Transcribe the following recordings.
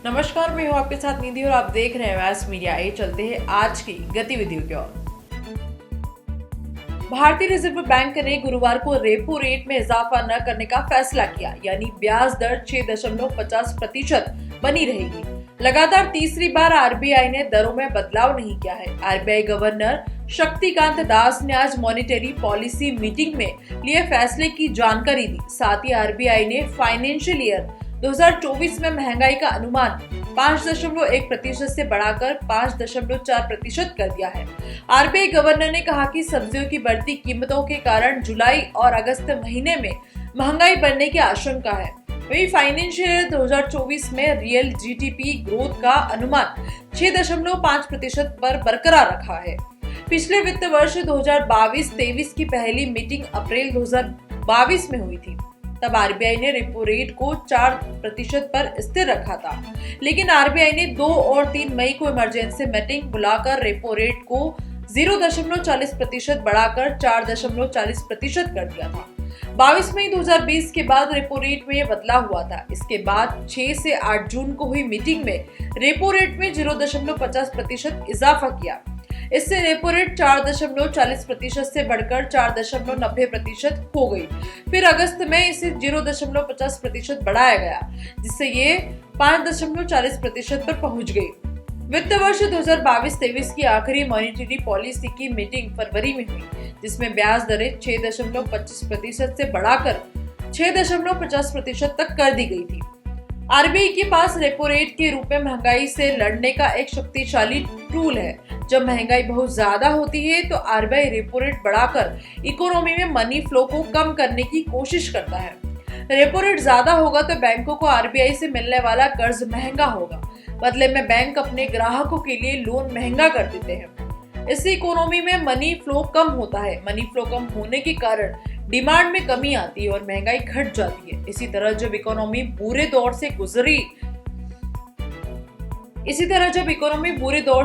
नमस्कार, मैं हूँ आपके साथ निधि और आप देख रहे हैं व्यास मीडिया। ये चलते हैं आज की गतिविधियों की ओर। भारतीय रिजर्व बैंक ने गुरुवार को रेपो रेट में इजाफा न करने का फैसला किया, यानी ब्याज दर 6.50% बनी रहेगी। लगातार तीसरी बार आरबीआई ने दरों में बदलाव नहीं किया है। आरबीआई गवर्नर शक्तिकांत दास ने आज मॉनेटरी पॉलिसी मीटिंग में लिए फैसले की जानकारी दी। साथ ही आरबीआई ने फाइनेंशियल ईयर 2024 में महंगाई का अनुमान 5.1% से बढ़ाकर 5.4% कर दिया है। आरबीआई गवर्नर ने कहा कि सब्जियों की बढ़ती कीमतों के कारण जुलाई और अगस्त महीने में महंगाई बढ़ने की आशंका है। वहीं फाइनेंशियल ईयर 2024 में रियल जीडीपी ग्रोथ का अनुमान 6.5% पर बरकरार रखा है। पिछले वित्त वर्ष 2022-23 की पहली मीटिंग अप्रैल 2022 में हुई थी। तब आरबीआई ने रेपो रेट को 4% पर स्थिर रखा था, लेकिन आरबीआई ने 2 और 3 मई को इमरजेंसी मीटिंग बुलाकर रेपो रेट को 0.40% बढ़ाकर 4.40% कर दिया था। 22 मई 2020 के बाद रेपो रेट में यह बदलाव हुआ था। इसके बाद 6 से 8 जून को हुई मीटिंग में रेपो रेट में 0.50% इजाफा किया। इससे रेपो रेट 4.40% से बढ़कर 4.90% हो गई। फिर अगस्त में इसे 0.50% बढ़ाया गया, जिससे ये 5.40% पर पहुंच गई। वित्त वर्ष 2022-23 की आखिरी मॉनेटरी पॉलिसी की मीटिंग फरवरी में हुई, जिसमें ब्याज दरें 6.25% से बढ़ाकर 6.50% तक कर दी गई थी। आरबीआई के पास रेपो रेट के रूप में महंगाई से लड़ने का एक शक्तिशाली टूल है। जब महंगाई बहुत ज्यादा होती है तो आरबीआई रेपो रेट बढ़ाकर इकोनॉमी में मनी फ्लो को कम करने की कोशिश करता है। रेपो रेट ज्यादा होगा तो बैंकों को आरबीआई से मिलने वाला कर्ज महंगा होगा। बदले में बैंक अपने ग्राहकों के लिए लोन महंगा कर देते हैं। इससे इकोनॉमी में मनी फ्लो कम होता है। मनी फ्लो कम होने के कारण डिमांड में कमी आती है और महंगाई घट जाती है। इसी तरह जब इकोनॉमी बुरे दौर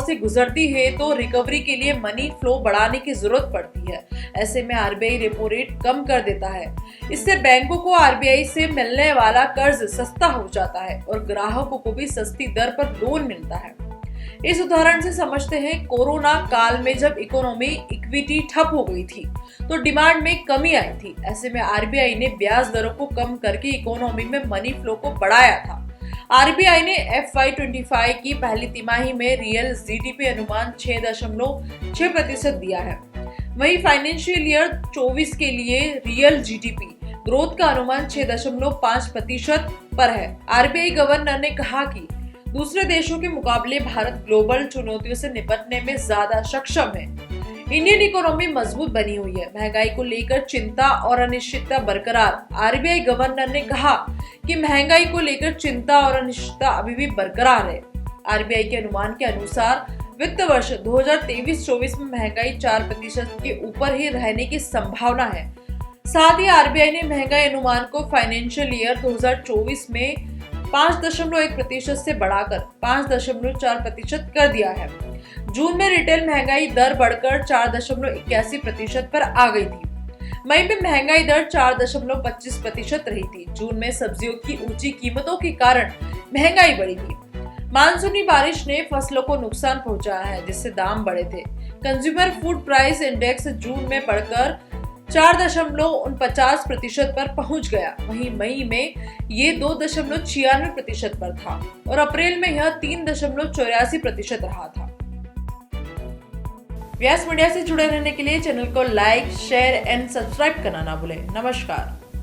से गुजरती है तो रिकवरी के लिए मनी फ्लो बढ़ाने की जरूरत पड़ती है। ऐसे में आरबीआई रेपो रेट कम कर देता है। इससे बैंकों को आरबीआई से मिलने वाला कर्ज सस्ता हो जाता है और ग्राहकों को भी सस्ती दर पर लोन मिलता है। इस उदाहरण से समझते हैं, कोरोना काल में जब इकोनॉमी इक्विटी ठप हो गई थी तो डिमांड में कमी आई थी। ऐसे में आरबीआई ने ब्याज दरों को कम करके इकोनॉमी में मनी फ्लो को बढ़ाया था। आरबीआई ने FY25 की पहली तिमाही में रियल जीडीपी अनुमान 6.6% दिया है। वहीं फाइनेंशियल ईयर 24 के लिए रियल जीडीपी ग्रोथ का अनुमान 6.5% पर है। आरबीआई गवर्नर ने कहा कि दूसरे देशों के मुकाबले भारत ग्लोबल चुनौतियों से निपटने में ज्यादा सक्षम है। इंडियन इकोनॉमी मजबूत बनी हुई है। महंगाई को लेकर चिंता और अनिश्चितता बरकरार। आरबीआई गवर्नर ने कहा कि महंगाई को लेकर चिंता और अनिश्चितता अभी भी बरकरार है। आरबीआई के अनुमान के अनुसार वित्त वर्ष 2023-24 में महंगाई 4% के ऊपर ही रहने की संभावना है। साथ ही आरबीआई ने महंगाई अनुमान को फाइनेंशियल ईयर 2024 में 5.1% से बढ़ाकर 5.4% कर दिया है। जून में रिटेल महंगाई दर बढ़कर 4.81% पर आ गई थी। मई में महंगाई दर 4.25% रही थी। जून में सब्जियों की ऊंची कीमतों के कारण महंगाई बढ़ी थी। मानसूनी बारिश ने फसलों को नुकसान पहुंचाया है, जिससे दाम बढ़े थे। कंज्यूमर फूड प्राइस इंडेक्स जून में बढ़कर 4.49% पर पहुंच गया। वहीं मई में ये 2.96% पर था और अप्रैल में यह 3.84% रहा था। व्यास मीडिया से जुड़े रहने के लिए चैनल को लाइक, शेयर एंड सब्सक्राइब करना ना भूलें। नमस्कार।